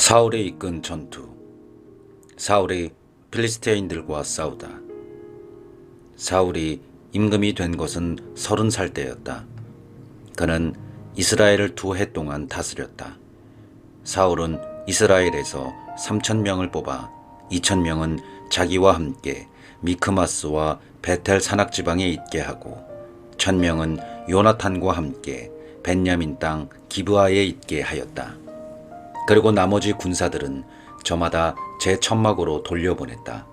사울이 이끈 전투. 사울이 필리스티아인들과 싸우다. 사울이 임금이 된 것은 30살 때였다. 그는 이스라엘을 2해 동안 다스렸다. 사울은 이스라엘에서 3,000명을 뽑아 2,000명은 자기와 함께 미크마스와 베텔 산악 지방에 있게 하고 1,000명은 요나탄과 함께 벤야민 땅 기브아에 있게 하였다. 그리고 나머지 군사들은 저마다 제 천막으로 돌려보냈다.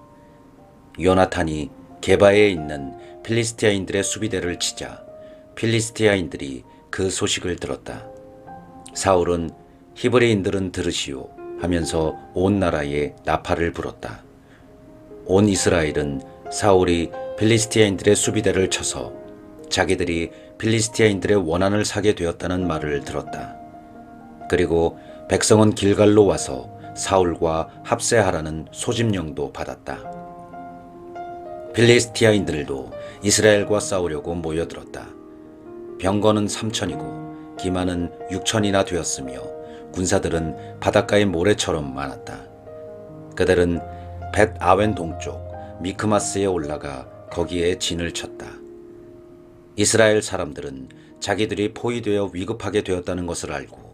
요나탄이 게바에 있는 필리스티아인들의 수비대를 치자 필리스티아인들이 그 소식을 들었다. 사울은 히브리인들은 들으시오 하면서 온 나라에 나팔을 불었다. 온 이스라엘은 사울이 필리스티아인들의 수비대를 쳐서 자기들이 필리스티아인들의 원한을 사게 되었다는 말을 들었다. 그리고 백성은 길갈로 와서 사울과 합세하라는 소집령도 받았다. 필리스티아인들도 이스라엘과 싸우려고 모여들었다. 병거는 3,000이고 기마는 6,000이나 되었으며 군사들은 바닷가의 모래처럼 많았다. 그들은 벳 아웬 동쪽 미크마스에 올라가 거기에 진을 쳤다. 이스라엘 사람들은 자기들이 포위되어 위급하게 되었다는 것을 알고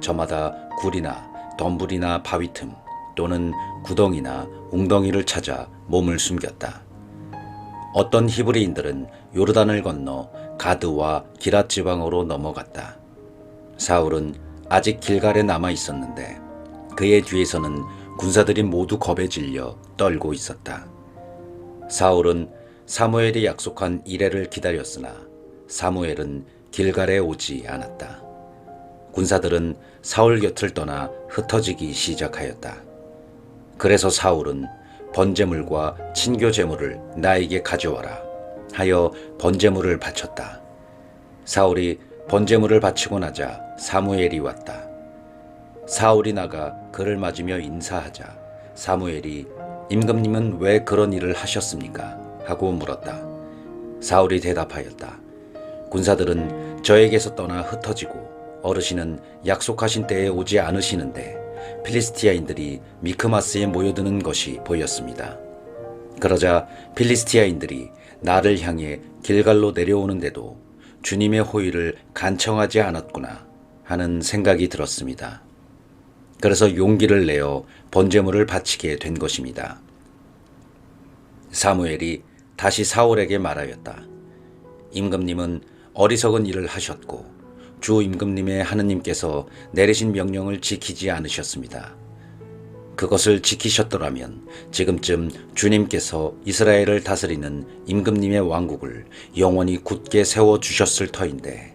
저마다 굴이나 덤불이나 바위 틈 또는 구덩이나 웅덩이를 찾아 몸을 숨겼다. 어떤 히브리인들은 요르단을 건너 가드와 기랏 지방으로 넘어갔다. 사울은 아직 길갈에 남아 있었는데 그의 뒤에서는 군사들이 모두 겁에 질려 떨고 있었다. 사울은 사무엘이 약속한 이레를 기다렸으나 사무엘은 길갈에 오지 않았다. 군사들은 사울 곁을 떠나 흩어지기 시작하였다. 그래서 사울은 번제물과 친교 제물을 나에게 가져와라 하여 번제물을 바쳤다. 사울이 번제물을 바치고 나자 사무엘이 왔다. 사울이 나가 그를 맞으며 인사하자 사무엘이 임금님은 왜 그런 일을 하셨습니까? 하고 물었다. 사울이 대답하였다. 군사들은 저에게서 떠나 흩어지고 어르신은 약속하신 때에 오지 않으시는데 필리스티아인들이 미크마스에 모여드는 것이 보였습니다. 그러자 필리스티아인들이 나를 향해 길갈로 내려오는데도 주님의 호의를 간청하지 않았구나 하는 생각이 들었습니다. 그래서 용기를 내어 번제물을 바치게 된 것입니다. 사무엘이 다시 사울에게 말하였다. 임금님은 어리석은 일을 하셨고 주 임금님의 하느님께서 내리신 명령을 지키지 않으셨습니다. 그것을 지키셨더라면 지금쯤 주님께서 이스라엘을 다스리는 임금님의 왕국을 영원히 굳게 세워주셨을 터인데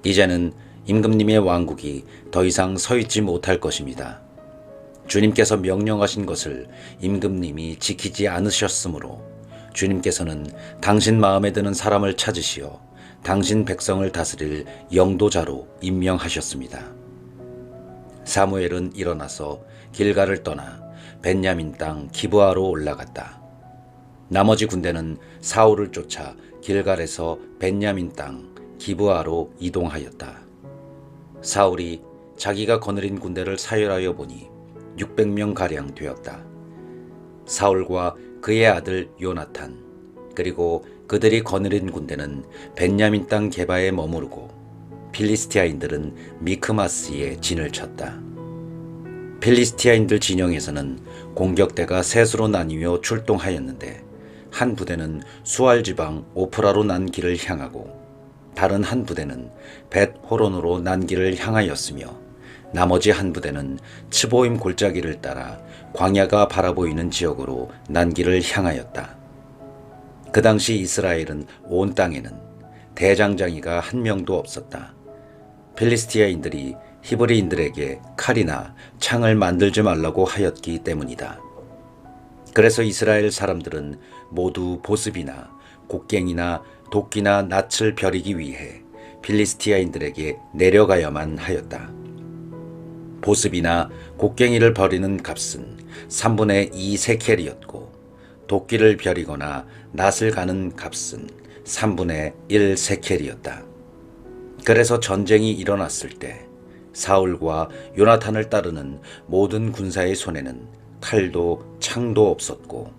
이제는 임금님의 왕국이 더 이상 서 있지 못할 것입니다. 주님께서 명령하신 것을 임금님이 지키지 않으셨으므로 주님께서는 당신 마음에 드는 사람을 찾으시어 당신 백성을 다스릴 영도자로 임명하셨습니다. 사무엘은 일어나서 길갈을 떠나 벤야민 땅 기브아로 올라갔다. 나머지 군대는 사울을 쫓아 길갈에서 벤야민 땅 기브아로 이동하였다. 사울이 자기가 거느린 군대를 사열하여 보니 600명가량 되었다. 사울과 그의 아들 요나탄 그리고 그들이 거느린 군대는 벤야민 땅 게바에 머무르고 필리스티아인들은 미크마스에 진을 쳤다. 필리스티아인들 진영에서는 공격대가 셋으로 나뉘어 출동하였는데 한 부대는 수알 지방 오프라로 난 길을 향하고 다른 한 부대는 벳 호론으로 난 길을 향하였으며 나머지 한 부대는 츠보임 골짜기를 따라 광야가 바라보이는 지역으로 난 길을 향하였다. 그 당시 이스라엘은 온 땅에는 대장장이가 한 명도 없었다. 필리스티아인들이 히브리인들에게 칼이나 창을 만들지 말라고 하였기 때문이다. 그래서 이스라엘 사람들은 모두 보습이나 곡괭이나 도끼나 낫을 벼리기 위해 필리스티아인들에게 내려가야만 하였다. 보습이나 곡괭이를 버리는 값은 3분의 2 세켈이었고 도끼를 벼리거나 낫을 가는 값은 3분의 1 세켈이었다. 그래서 전쟁이 일어났을 때 사울과 요나탄을 따르는 모든 군사의 손에는 칼도 창도 없었고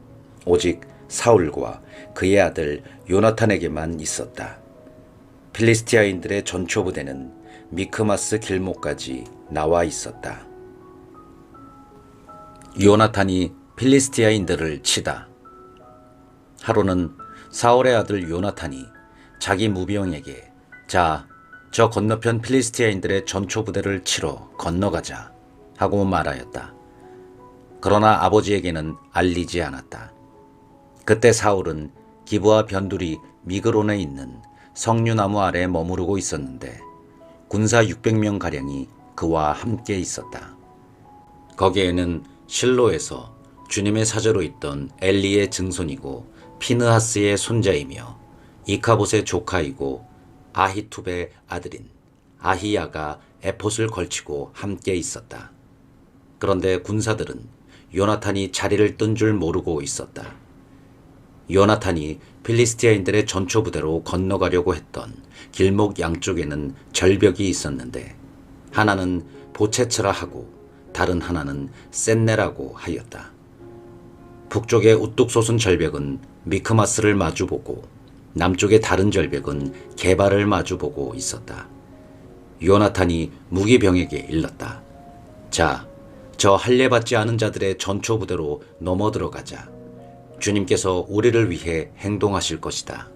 오직 사울과 그의 아들 요나탄에게만 있었다. 필리스티아인들의 전초 부대는 미크마스 길목까지 나와 있었다. 요나탄이 필리스티아인들을 치다. 하루는 사울의 아들 요나탄이 자기 무병에게 자, 저 건너편 필리스티아인들의 전초 부대를 치러 건너가자 하고 말하였다. 그러나 아버지에게는 알리지 않았다. 그때 사울은 기브아 변두리 미그론에 있는 석류나무 아래 머무르고 있었는데 군사 600명가량이 그와 함께 있었다. 거기에는 실로에서 주님의 사제로 있던 엘리의 증손이고 피느하스의 손자이며 이카봇의 조카이고 아히투베의 아들인 아히야가 에봇을 걸치고 함께 있었다. 그런데 군사들은 요나탄이 자리를 뜬 줄 모르고 있었다. 요나탄이 필리스티아인들의 전초 부대로 건너가려고 했던 길목 양쪽에는 절벽이 있었는데 하나는 보체츠라 하고 다른 하나는 센네라고 하였다. 북쪽의 우뚝 솟은 절벽은 미크마스를 마주보고 남쪽의 다른 절벽은 게발을 마주보고 있었다. 요나탄이 무기병에게 일렀다. 자, 저 할례받지 않은 자들의 전초 부대로 넘어 들어가자. 주님께서 우리를 위해 행동하실 것이다.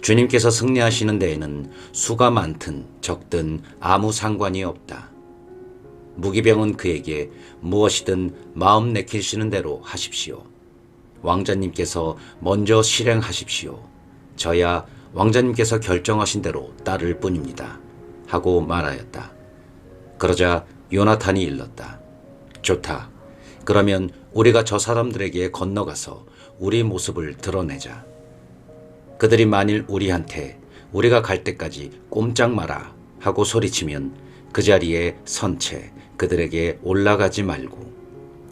주님께서 승리하시는 데에는 수가 많든 적든 아무 상관이 없다. 무기병은 그에게 무엇이든 마음 내키시는 대로 하십시오. 왕자님께서 먼저 실행하십시오. 저야 왕자님께서 결정하신 대로 따를 뿐입니다. 하고 말하였다. 그러자 요나탄이 일렀다. 좋다. 그러면 우리가 저 사람들에게 건너가서 우리 모습을 드러내자. 그들이 만일 우리한테 우리가 갈 때까지 꼼짝 마라 하고 소리치면 그 자리에 선 채 그들에게 올라가지 말고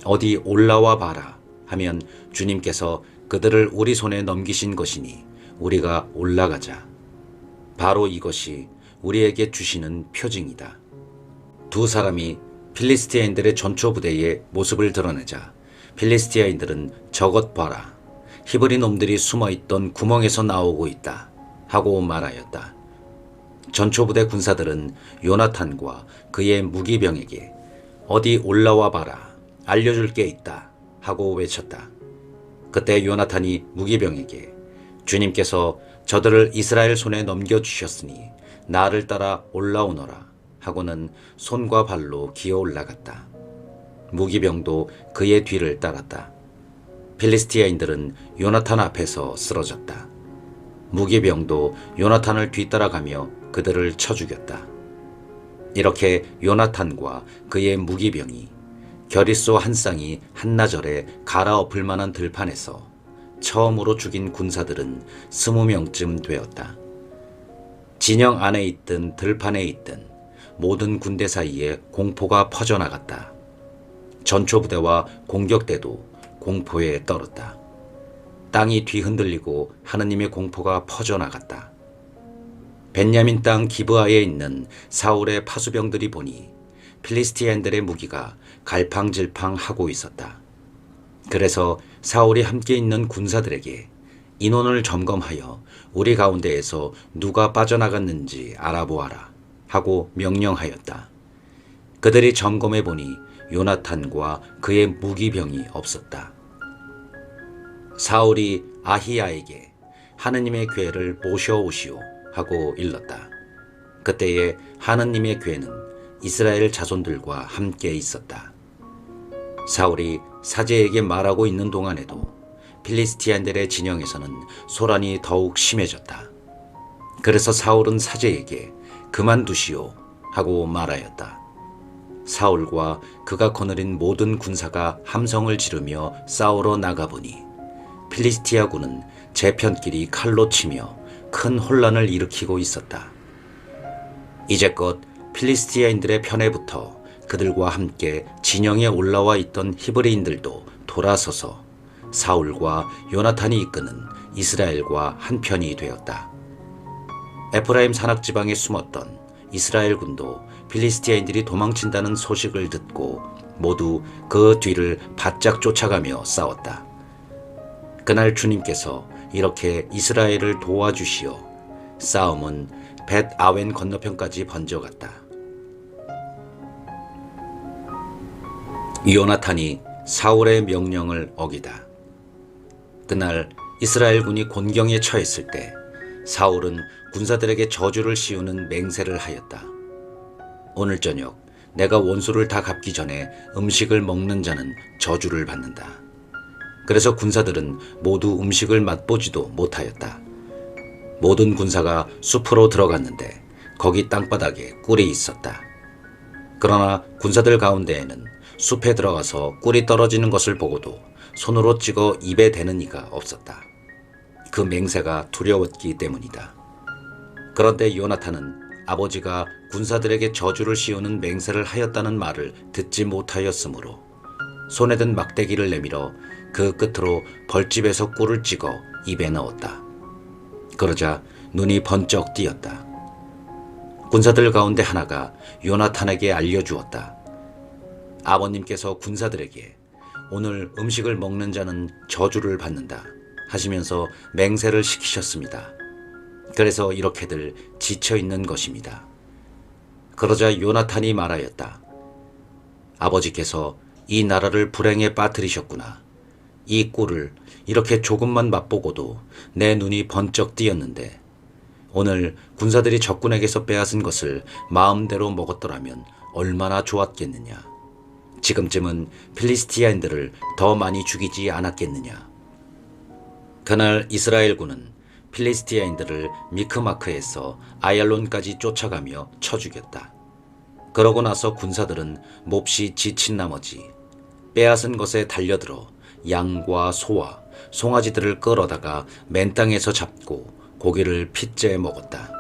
어디 올라와 봐라 하면 주님께서 그들을 우리 손에 넘기신 것이니 우리가 올라가자. 바로 이것이 우리에게 주시는 표징이다. 두 사람이 필리스티아인들의 전초 부대의 모습을 드러내자 필리스티아인들은 저것 봐라. 히브리 놈들이 숨어있던 구멍에서 나오고 있다. 하고 말하였다. 전초 부대 군사들은 요나탄과 그의 무기병에게 어디 올라와 봐라. 알려줄 게 있다. 하고 외쳤다. 그때 요나탄이 무기병에게 주님께서 저들을 이스라엘 손에 넘겨주셨으니 나를 따라 올라오너라 하고는 손과 발로 기어 올라갔다. 무기병도 그의 뒤를 따랐다. 필리스티아인들은 요나탄 앞에서 쓰러졌다. 무기병도 요나탄을 뒤따라가며 그들을 쳐 죽였다. 이렇게 요나탄과 그의 무기병이 겨릿소 한 쌍이 한나절에 갈아엎을 만한 들판에서 처음으로 죽인 군사들은 20명쯤 되었다. 진영 안에 있든 들판에 있든 모든 군대 사이에 공포가 퍼져나갔다. 전초부대와 공격대도 공포에 떨었다. 땅이 뒤흔들리고 하느님의 공포가 퍼져나갔다. 벤야민 땅 기브아에 있는 사울의 파수병들이 보니 필리스티아인들의 무기가 갈팡질팡하고 있었다. 그래서 사울이 함께 있는 군사들에게 인원을 점검하여 우리 가운데에서 누가 빠져나갔는지 알아보아라 하고 명령하였다. 그들이 점검해 보니 요나탄과 그의 무기병이 없었다. 사울이 아히야에게 하느님의 궤를 모셔오시오 하고 일렀다. 그때에 하느님의 궤는 이스라엘 자손들과 함께 있었다. 사울이 사제에게 말하고 있는 동안에도 필리스티아인들의 진영에서는 소란이 더욱 심해졌다. 그래서 사울은 사제에게 그만두시오 하고 말하였다. 사울과 그가 거느린 모든 군사가 함성을 지르며 싸우러 나가보니 필리스티아군은 제편끼리 칼로 치며 큰 혼란을 일으키고 있었다. 이제껏 필리스티아인들의 편에 붙어 그들과 함께 진영에 올라와 있던 히브리인들도 돌아서서 사울과 요나탄이 이끄는 이스라엘과 한편이 되었다. 에프라임 산악지방에 숨었던 이스라엘 군도 필리스티아인들이 도망친다는 소식을 듣고 모두 그 뒤를 바짝 쫓아가며 싸웠다. 그날 주님께서 이렇게 이스라엘을 도와주시어 싸움은 벳 아웬 건너편까지 번져갔다. 요나탄이 사울의 명령을 어기다. 그날 이스라엘군이 곤경에 처했을 때 사울은 군사들에게 저주를 씌우는 맹세를 하였다. 오늘 저녁 내가 원수를 다 갚기 전에 음식을 먹는 자는 저주를 받는다. 그래서 군사들은 모두 음식을 맛보지도 못하였다. 모든 군사가 숲으로 들어갔는데 거기 땅바닥에 꿀이 있었다. 그러나 군사들 가운데에는 숲에 들어가서 꿀이 떨어지는 것을 보고도 손으로 찍어 입에 대는 이가 없었다. 그 맹세가 두려웠기 때문이다. 그런데 요나탄은 아버지가 군사들에게 저주를 씌우는 맹세를 하였다는 말을 듣지 못하였으므로 손에 든 막대기를 내밀어 그 끝으로 벌집에서 꿀을 찍어 입에 넣었다. 그러자 눈이 번쩍 띄었다. 군사들 가운데 하나가 요나탄에게 알려주었다. 아버님께서 군사들에게 오늘 음식을 먹는 자는 저주를 받는다 하시면서 맹세를 시키셨습니다. 그래서 이렇게들 지쳐있는 것입니다. 그러자 요나탄이 말하였다. 아버지께서 이 나라를 불행에 빠뜨리셨구나. 이 꿀을 이렇게 조금만 맛보고도 내 눈이 번쩍 띄었는데 오늘 군사들이 적군에게서 빼앗은 것을 마음대로 먹었더라면 얼마나 좋았겠느냐. 지금쯤은 필리스티아인들을 더 많이 죽이지 않았겠느냐. 그날 이스라엘군은 필리스티아인들을 미크마크에서 아얄론까지 쫓아가며 쳐 죽였다. 그러고 나서 군사들은 몹시 지친 나머지 빼앗은 것에 달려들어 양과 소와 송아지들을 끌어다가 맨 땅에서 잡고 고기를 핏째 먹었다.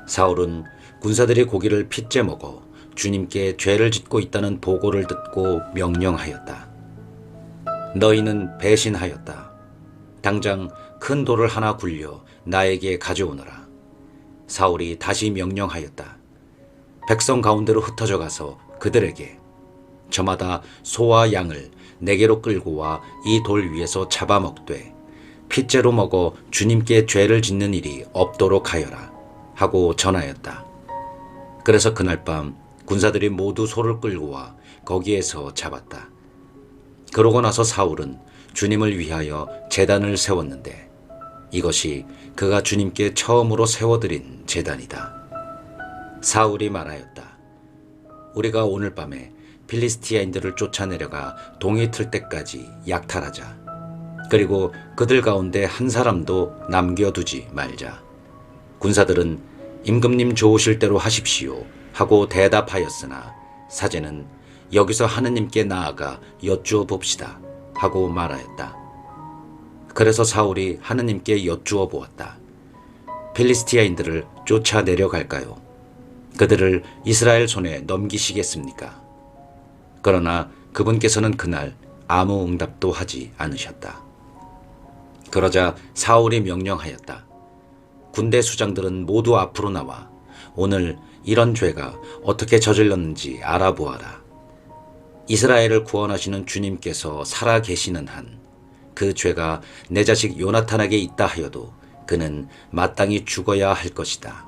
사울은 군사들이 고기를 핏째 먹어 주님께 죄를 짓고 있다는 보고를 듣고 명령하였다. 너희는 배신하였다. 당장 큰 돌을 하나 굴려 나에게 가져오너라. 사울이 다시 명령하였다. 백성 가운데로 흩어져 가서 그들에게 저마다 소와 양을 내게로 끌고 와 이 돌 위에서 잡아먹되 핏째로 먹어 주님께 죄를 짓는 일이 없도록 하여라 하고 전하였다. 그래서 그날 밤 군사들이 모두 소를 끌고 와 거기에서 잡았다. 그러고 나서 사울은 주님을 위하여 제단을 세웠는데 이것이 그가 주님께 처음으로 세워드린 제단이다. 사울이 말하였다. 우리가 오늘 밤에 필리스티아인들을 쫓아내려가 동이 틀 때까지 약탈하자. 그리고 그들 가운데 한 사람도 남겨두지 말자. 군사들은 임금님 좋으실 대로 하십시오 하고 대답하였으나 사제는 여기서 하느님께 나아가 여쭈어 봅시다 하고 말하였다. 그래서 사울이 하느님께 여쭈어 보았다. 필리스티아인들을 쫓아내려갈까요? 그들을 이스라엘 손에 넘기시겠습니까? 그러나 그분께서는 그날 아무 응답도 하지 않으셨다. 그러자 사울이 명령하였다. 군대 수장들은 모두 앞으로 나와 오늘 이런 죄가 어떻게 저질렀는지 알아보아라. 이스라엘을 구원하시는 주님께서 살아 계시는 한 그 죄가 내 자식 요나탄에게 있다 하여도 그는 마땅히 죽어야 할 것이다.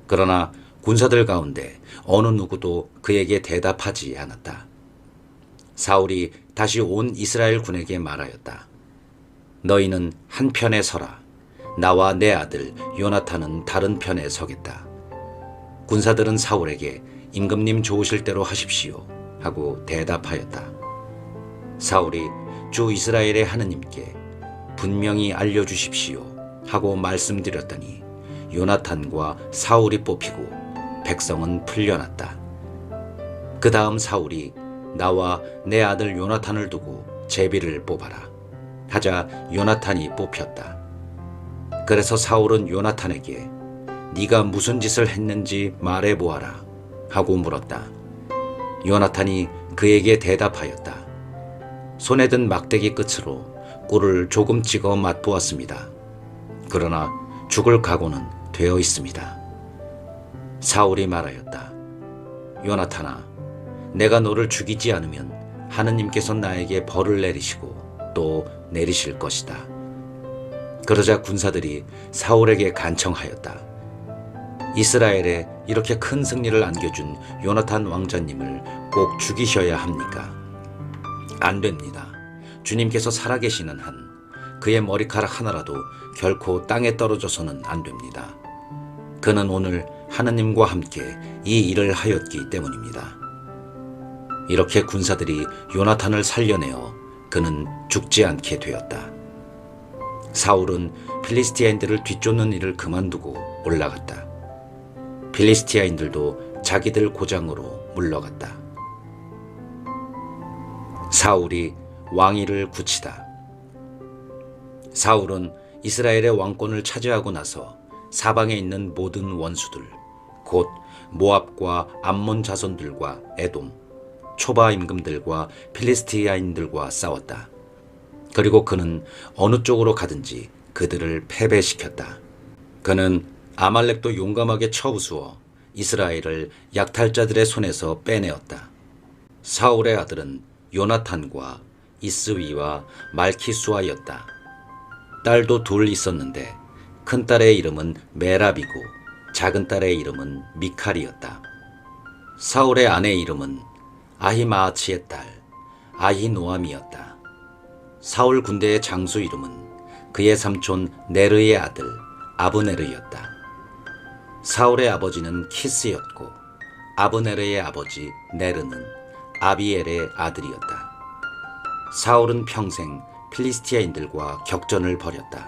그러나 군사들 가운데 어느 누구도 그에게 대답하지 않았다. 사울이 다시 온 이스라엘 군에게 말하였다. 너희는 한 편에 서라. 나와 내 아들 요나탄은 다른 편에 서겠다. 군사들은 사울에게 임금님 좋으실 대로 하십시오 하고 대답하였다. 사울이 주 이스라엘의 하느님께 분명히 알려주십시오 하고 말씀드렸더니 요나탄과 사울이 뽑히고 백성은 풀려났다. 그 다음 사울이 나와 내 아들 요나탄을 두고 제비를 뽑아라 하자 요나탄이 뽑혔다. 그래서 사울은 요나탄에게 네가 무슨 짓을 했는지 말해보아라 하고 물었다. 요나탄이 그에게 대답하였다. 손에 든 막대기 끝으로 꿀을 조금 찍어 맛보았습니다. 그러나 죽을 각오는 되어 있습니다. 사울이 말하였다. 요나탄아, 내가 너를 죽이지 않으면 하느님께서 나에게 벌을 내리시고 또 내리실 것이다. 그러자 군사들이 사울에게 간청하였다. 이스라엘에 이렇게 큰 승리를 안겨준 요나탄 왕자님을 꼭 죽이셔야 합니까? 안 됩니다. 주님께서 살아계시는 한 그의 머리카락 하나라도 결코 땅에 떨어져서는 안 됩니다. 그는 오늘 하느님과 함께 이 일을 하였기 때문입니다. 이렇게 군사들이 요나탄을 살려내어 그는 죽지 않게 되었다. 사울은 필리스티아인들을 뒤쫓는 일을 그만두고 올라갔다. 필리스티아인들도 자기들 고장으로 물러갔다. 사울이 왕위를 굳히다. 사울은 이스라엘의 왕권을 차지하고 나서 사방에 있는 모든 원수들, 곧 모압과 암몬 자손들과 에돔, 초바 임금들과 필리스티아인들과 싸웠다. 그리고 그는 어느 쪽으로 가든지 그들을 패배시켰다. 그는 아말렉도 용감하게 쳐부수어 이스라엘을 약탈자들의 손에서 빼내었다. 사울의 아들은 요나탄과 이스위와 말키수아였다. 딸도 둘 있었는데 큰딸의 이름은 메라비고 작은딸의 이름은 미칼이었다. 사울의 아내 이름은 아히마아치의 딸 아히노암이었다. 사울 군대의 장수 이름은 그의 삼촌 네르의 아들 아브네르였다. 사울의 아버지는 키스였고 아브네르의 아버지 네르는 아비엘의 아들이었다. 사울은 평생 필리스티아인들과 격전을 벌였다.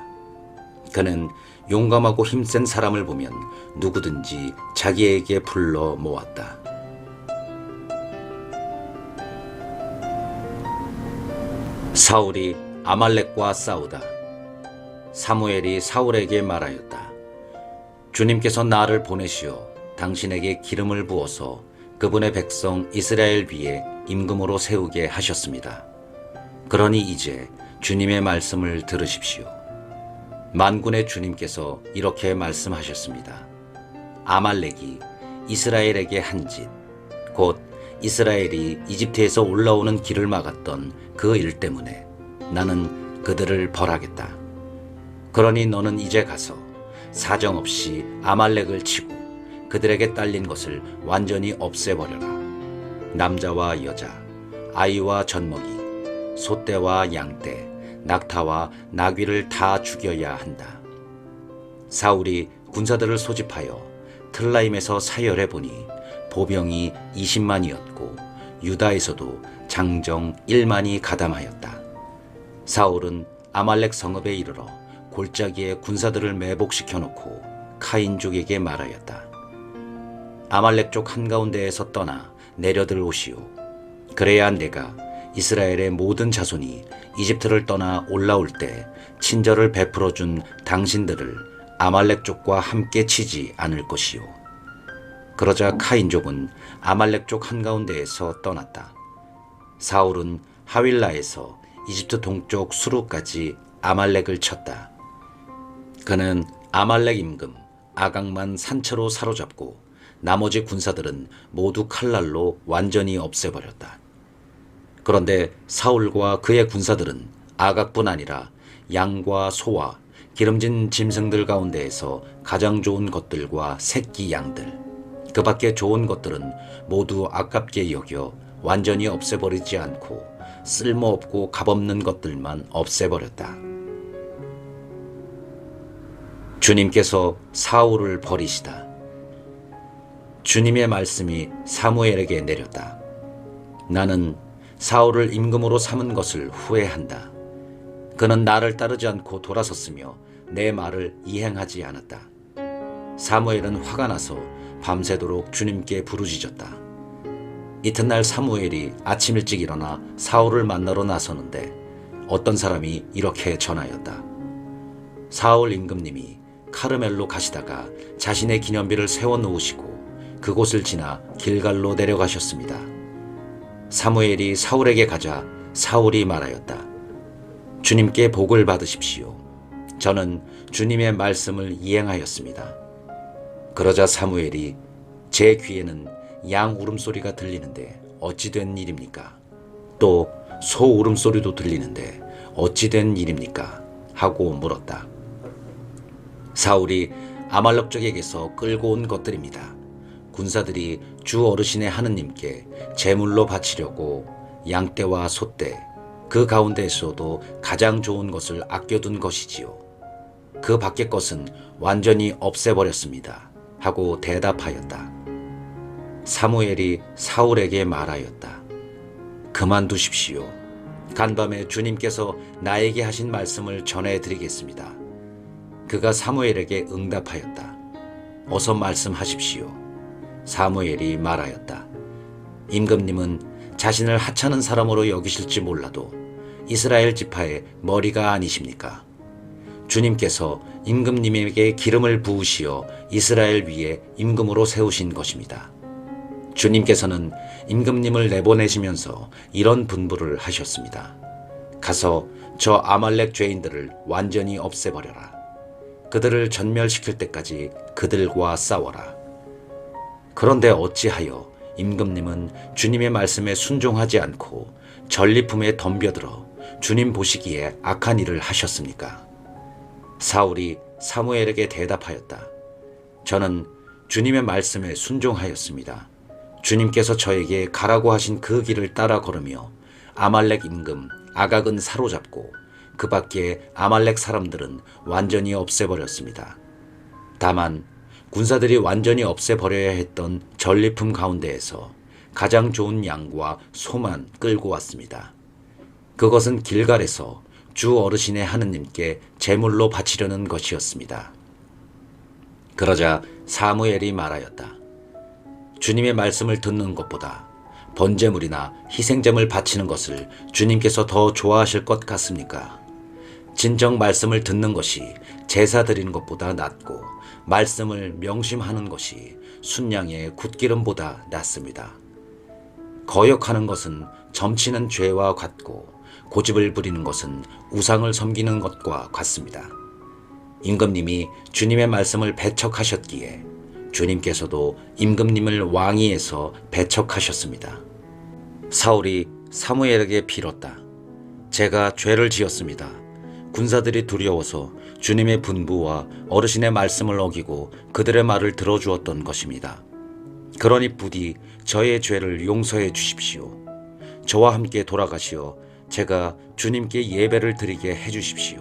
그는 용감하고 힘센 사람을 보면 누구든지 자기에게 불러 모았다. 사울이 아말렉과 싸우다. 사무엘이 사울에게 말하였다. 주님께서 나를 보내시어 당신에게 기름을 부어서 그분의 백성 이스라엘 위에 임금으로 세우게 하셨습니다. 그러니 이제 주님의 말씀을 들으십시오. 만군의 주님께서 이렇게 말씀하셨습니다. 아말렉이 이스라엘에게 한 짓, 곧 이스라엘이 이집트에서 올라오는 길을 막았던 그 일 때문에 나는 그들을 벌하겠다. 그러니 너는 이제 가서 사정없이 아말렉을 치고 그들에게 딸린 것을 완전히 없애버려라. 남자와 여자, 아이와 젖먹이, 소떼와 양떼, 낙타와 나귀를 다 죽여야 한다. 사울이 군사들을 소집하여 틀라임에서 사열해 보니 보병이 20만이었고 유다에서도 장정 1만이 가담하였다. 사울은 아말렉 성읍에 이르러 골짜기에 군사들을 매복시켜 놓고 카인족에게 말하였다. 아말렉 쪽 한가운데에서 떠나 내려들 오시오. 그래야 내가 이스라엘의 모든 자손이 이집트를 떠나 올라올 때 친절을 베풀어 준 당신들을 아말렉 족과 함께 치지 않을 것이오. 그러자 카인족은 아말렉 쪽 한가운데에서 떠났다. 사울은 하윌라에서 이집트 동쪽 수루까지 아말렉을 쳤다. 그는 아말렉 임금 아각만 산채로 사로잡고 나머지 군사들은 모두 칼날로 완전히 없애버렸다. 그런데 사울과 그의 군사들은 아각뿐 아니라 양과 소와 기름진 짐승들 가운데에서 가장 좋은 것들과 새끼 양들, 그 밖에 좋은 것들은 모두 아깝게 여겨 완전히 없애버리지 않고 쓸모없고 값없는 것들만 없애버렸다. 주님께서 사울을 버리시다. 주님의 말씀이 사무엘에게 내렸다. 나는 사울을 임금으로 삼은 것을 후회한다. 그는 나를 따르지 않고 돌아섰으며 내 말을 이행하지 않았다. 사무엘은 화가 나서 밤새도록 주님께 부르짖었다. 이튿날 사무엘이 아침 일찍 일어나 사울을 만나러 나서는데 어떤 사람이 이렇게 전하였다. 사울 임금님이 카르멜로 가시다가 자신의 기념비를 세워놓으시고 그곳을 지나 길갈로 내려가셨습니다. 사무엘이 사울에게 가자 사울이 말하였다. 주님께 복을 받으십시오. 저는 주님의 말씀을 이행하였습니다. 그러자 사무엘이 제 귀에는 양 울음소리가 들리는데 어찌 된 일입니까? 또 소 울음소리도 들리는데 어찌 된 일입니까? 하고 물었다. 사울이 아말렉족에게서 끌고 온 것들입니다. 군사들이 주 어르신의 하느님께 제물로 바치려고 양떼와 소떼, 그 가운데에서도 가장 좋은 것을 아껴둔 것이지요. 그 밖의 것은 완전히 없애버렸습니다. 하고 대답하였다. 사무엘이 사울에게 말하였다. 그만두십시오. 간밤에 주님께서 나에게 하신 말씀을 전해드리겠습니다. 그가 사무엘에게 응답하였다. 어서 말씀하십시오. 사무엘이 말하였다. 임금님은 자신을 하찮은 사람으로 여기실지 몰라도 이스라엘 지파의 머리가 아니십니까? 주님께서 임금님에게 기름을 부으시어 이스라엘 위에 임금으로 세우신 것입니다. 주님께서는 임금님을 내보내시면서 이런 분부를 하셨습니다. 가서 저 아말렉 죄인들을 완전히 없애버려라. 그들을 전멸시킬 때까지 그들과 싸워라. 그런데 어찌하여 임금님은 주님의 말씀에 순종하지 않고 전리품에 덤벼들어 주님 보시기에 악한 일을 하셨습니까? 사울이 사무엘에게 대답하였다. 저는 주님의 말씀에 순종하였습니다. 주님께서 저에게 가라고 하신 그 길을 따라 걸으며 아말렉 임금 아각은 사로잡고 그 밖에 아말렉 사람들은 완전히 없애버렸습니다. 다만 군사들이 완전히 없애버려야 했던 전리품 가운데에서 가장 좋은 양과 소만 끌고 왔습니다. 그것은 길갈에서 주 어르신의 하느님께 제물로 바치려는 것이었습니다. 그러자 사무엘이 말하였다. 주님의 말씀을 듣는 것보다 번제물이나 희생제물 바치는 것을 주님께서 더 좋아하실 것 같습니까? 진정 말씀을 듣는 것이 제사 드리는 것보다 낫고 말씀을 명심하는 것이 순양의 굿기름보다 낫습니다. 거역하는 것은 점치는 죄와 같고 고집을 부리는 것은 우상을 섬기는 것과 같습니다. 임금님이 주님의 말씀을 배척하셨기에 주님께서도 임금님을 왕위에서 배척하셨습니다. 사울이 사무엘에게 빌었다. 제가 죄를 지었습니다. 군사들이 두려워서 주님의 분부와 어르신의 말씀을 어기고 그들의 말을 들어주었던 것입니다. 그러니 부디 저의 죄를 용서해 주십시오. 저와 함께 돌아가시어 제가 주님께 예배를 드리게 해 주십시오.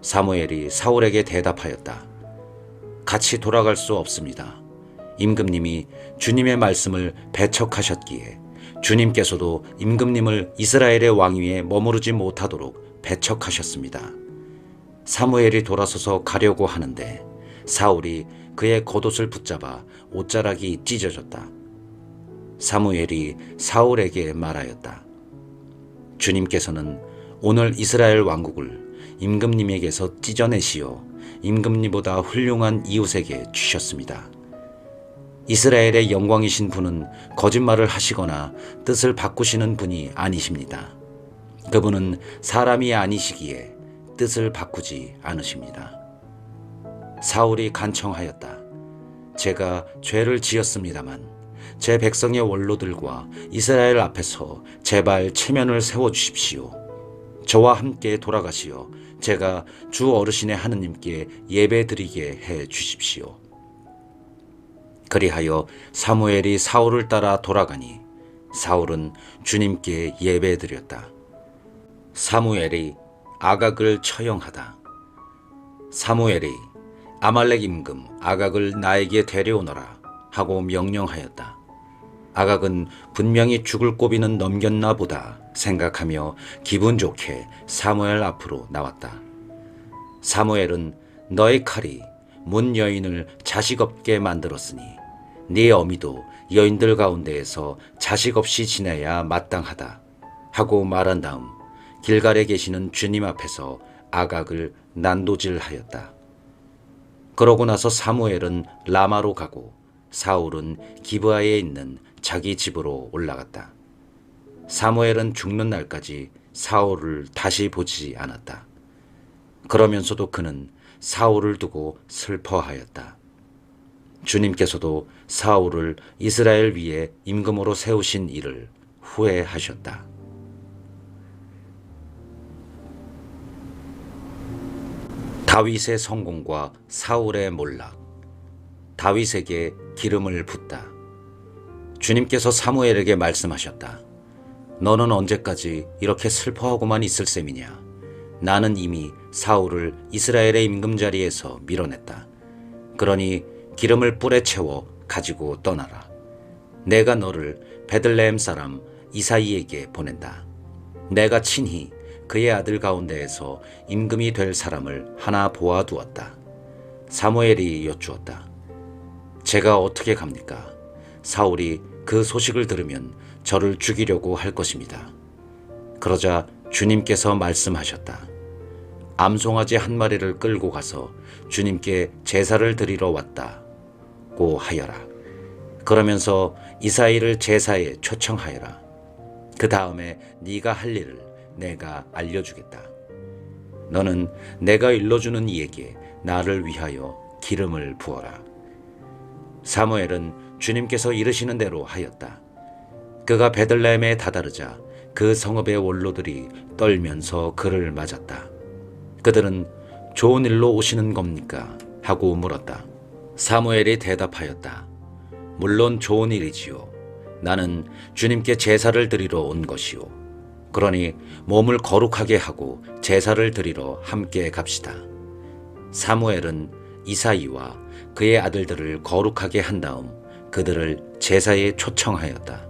사무엘이 사울에게 대답하였다. 같이 돌아갈 수 없습니다. 임금님이 주님의 말씀을 배척하셨기에 주님께서도 임금님을 이스라엘의 왕위에 머무르지 못하도록 배척하셨습니다. 사무엘이 돌아서서 가려고 하는데 사울이 그의 겉옷을 붙잡아 옷자락이 찢어졌다. 사무엘이 사울에게 말하였다. 주님께서는 오늘 이스라엘 왕국을 임금님에게서 찢어내시어 임금님보다 훌륭한 이웃에게 주셨습니다. 이스라엘의 영광이신 분은 거짓말을 하시거나 뜻을 바꾸시는 분이 아니십니다. 그분은 사람이 아니시기에 뜻을 바꾸지 않으십니다. 사울이 간청하였다. 제가 죄를 지었습니다만 제 백성의 원로들과 이스라엘 앞에서 제발 체면을 세워주십시오. 저와 함께 돌아가시어 제가 주 어르신의 하느님께 예배드리게 해 주십시오. 그리하여 사무엘이 사울을 따라 돌아가니 사울은 주님께 예배드렸다. 사무엘이 아각을 처형하다. 사무엘이 아말렉 임금 아각을 나에게 데려오너라 하고 명령하였다. 아각은 분명히 죽을 고비는 넘겼나 보다 생각하며 기분 좋게 사무엘 앞으로 나왔다. 사무엘은 너의 칼이 문 여인을 자식 없게 만들었으니 네 어미도 여인들 가운데에서 자식 없이 지내야 마땅하다 하고 말한 다음 길갈에 계시는 주님 앞에서 아각을 난도질하였다. 그러고 나서 사무엘은 라마로 가고 사울은 기브아에 있는 자기 집으로 올라갔다. 사무엘은 죽는 날까지 사울을 다시 보지 않았다. 그러면서도 그는 사울을 두고 슬퍼하였다. 주님께서도 사울을 이스라엘 위에 임금으로 세우신 일을 후회하셨다. 다윗의 성공과 사울의 몰락. 다윗에게 기름을 붓다. 주님께서 사무엘에게 말씀하셨다. 너는 언제까지 이렇게 슬퍼하고만 있을 셈이냐? 나는 이미 사울을 이스라엘의 임금 자리에서 밀어냈다. 그러니 기름을 뿔에 채워 가지고 떠나라. 내가 너를 베들레헴 사람 이사이에게 보낸다. 내가 친히 그의 아들 가운데에서 임금이 될 사람을 하나 보아두었다. 사무엘이 여쭈었다. 제가 어떻게 갑니까? 사울이 그 소식을 들으면 저를 죽이려고 할 것입니다. 그러자 주님께서 말씀하셨다. 암송아지 한 마리를 끌고 가서 주님께 제사를 드리러 왔다고 하여라. 그러면서 이사이를 제사에 초청하여라. 그 다음에 네가 할 일을 내가 알려주겠다. 너는 내가 일러주는 이에게 나를 위하여 기름을 부어라. 사무엘은 주님께서 이르시는 대로 하였다. 그가 베들레헴에 다다르자 그 성읍의 원로들이 떨면서 그를 맞았다. 그들은 좋은 일로 오시는 겁니까? 하고 물었다. 사무엘이 대답하였다. 물론 좋은 일이지요. 나는 주님께 제사를 드리러 온 것이요. 그러니 몸을 거룩하게 하고 제사를 드리러 함께 갑시다. 사무엘은 이사이와 그의 아들들을 거룩하게 한 다음 그들을 제사에 초청하였다.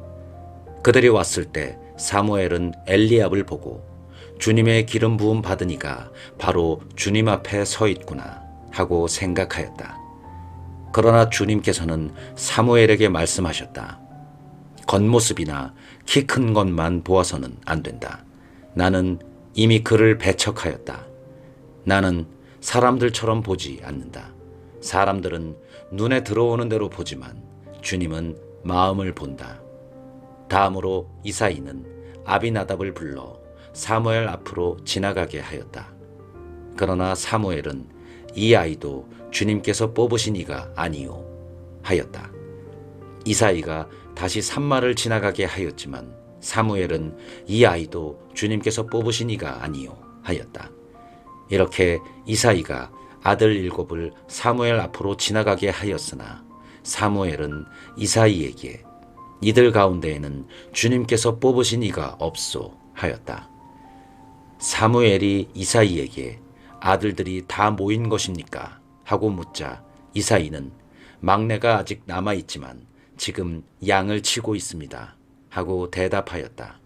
그들이 왔을 때 사무엘은 엘리압을 보고 주님의 기름 부음 받으니까 바로 주님 앞에 서 있구나 하고 생각하였다. 그러나 주님께서는 사무엘에게 말씀하셨다. 겉모습이나 키 큰 것만 보아서는 안 된다. 나는 이미 그를 배척하였다. 나는 사람들처럼 보지 않는다. 사람들은 눈에 들어오는 대로 보지만 주님은 마음을 본다. 다음으로 이사이는 아비나답을 불러 사무엘 앞으로 지나가게 하였다. 그러나 사무엘은 이 아이도 주님께서 뽑으신 이가 아니요 하였다. 이사이가 다시 산마를 지나가게 하였지만 사무엘은 이 아이도 주님께서 뽑으신 이가 아니요 하였다. 이렇게 이사이가 아들 7을 사무엘 앞으로 지나가게 하였으나 사무엘은 이사이에게 이들 가운데에는 주님께서 뽑으신 이가 없소 하였다. 사무엘이 이사이에게 아들들이 다 모인 것입니까? 하고 묻자 이사이는 막내가 아직 남아있지만 지금 양을 치고 있습니다. 하고 대답하였다.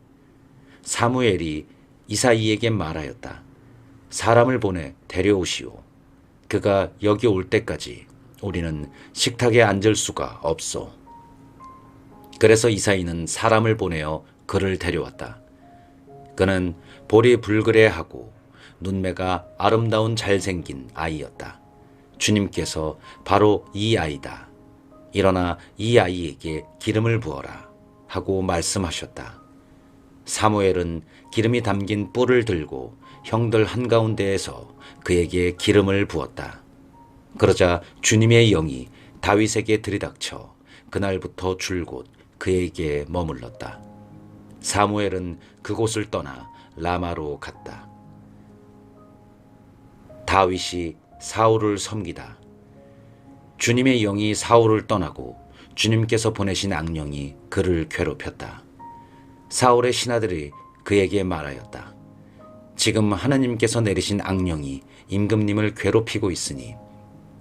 사무엘이 이사이에게 말하였다. 사람을 보내 데려오시오. 그가 여기 올 때까지 우리는 식탁에 앉을 수가 없소. 그래서 이사이는 사람을 보내어 그를 데려왔다. 그는 볼이 불그레하고 눈매가 아름다운 잘생긴 아이였다. 주님께서 바로 이 아이다. 일어나 이 아이에게 기름을 부어라 하고 말씀하셨다. 사무엘은 기름이 담긴 뿔을 들고 형들 한가운데에서 그에게 기름을 부었다. 그러자 주님의 영이 다윗에게 들이닥쳐 그날부터 줄곧 그에게 머물렀다. 사무엘은 그곳을 떠나 라마로 갔다. 다윗이 사울을 섬기다. 주님의 영이 사울을 떠나고 주님께서 보내신 악령이 그를 괴롭혔다. 사울의 신하들이 그에게 말하였다. 지금 하나님께서 내리신 악령이 임금님을 괴롭히고 있으니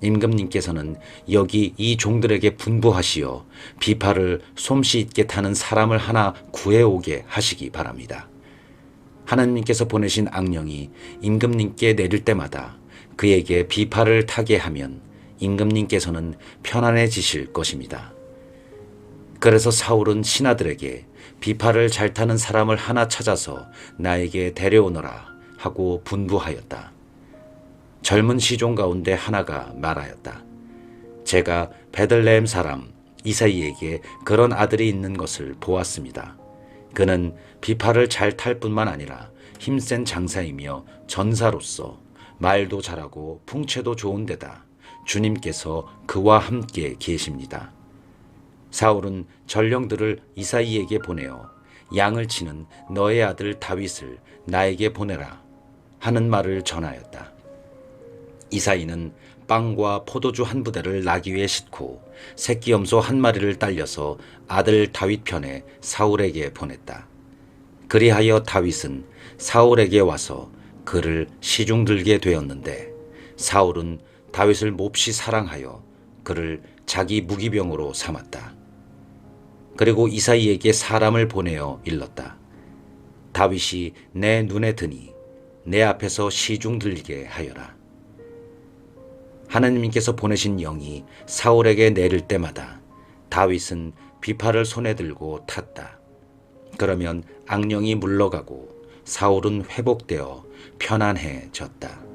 임금님께서는 여기 이 종들에게 분부하시어 비파를 솜씨 있게 타는 사람을 하나 구해오게 하시기 바랍니다. 하나님께서 보내신 악령이 임금님께 내릴 때마다 그에게 비파를 타게 하면 임금님께서는 편안해지실 것입니다. 그래서 사울은 신하들에게 비파를 잘 타는 사람을 하나 찾아서 나에게 데려오너라 하고 분부하였다. 젊은 시종 가운데 하나가 말하였다. 제가 베들레헴 사람 이사이에게 그런 아들이 있는 것을 보았습니다. 그는 비파를 잘 탈 뿐만 아니라 힘센 장사이며 전사로서 말도 잘하고 풍채도 좋은 데다 주님께서 그와 함께 계십니다. 사울은 전령들을 이사이에게 보내어 양을 치는 너의 아들 다윗을 나에게 보내라 하는 말을 전하였다. 이사이는 빵과 포도주 한 부대를 나귀 위에 싣고 새끼 염소 한 마리를 딸려서 아들 다윗 편에 사울에게 보냈다. 그리하여 다윗은 사울에게 와서 그를 시중 들게 되었는데 사울은 다윗을 몹시 사랑하여 그를 자기 무기병으로 삼았다. 그리고 이사이에게 사람을 보내어 일렀다. 다윗이 내 눈에 드니 내 앞에서 시중 들게 하여라. 하나님께서 보내신 영이 사울에게 내릴 때마다 다윗은 비파를 손에 들고 탔다. 그러면 악령이 물러가고 사울은 회복되어 편안해졌다.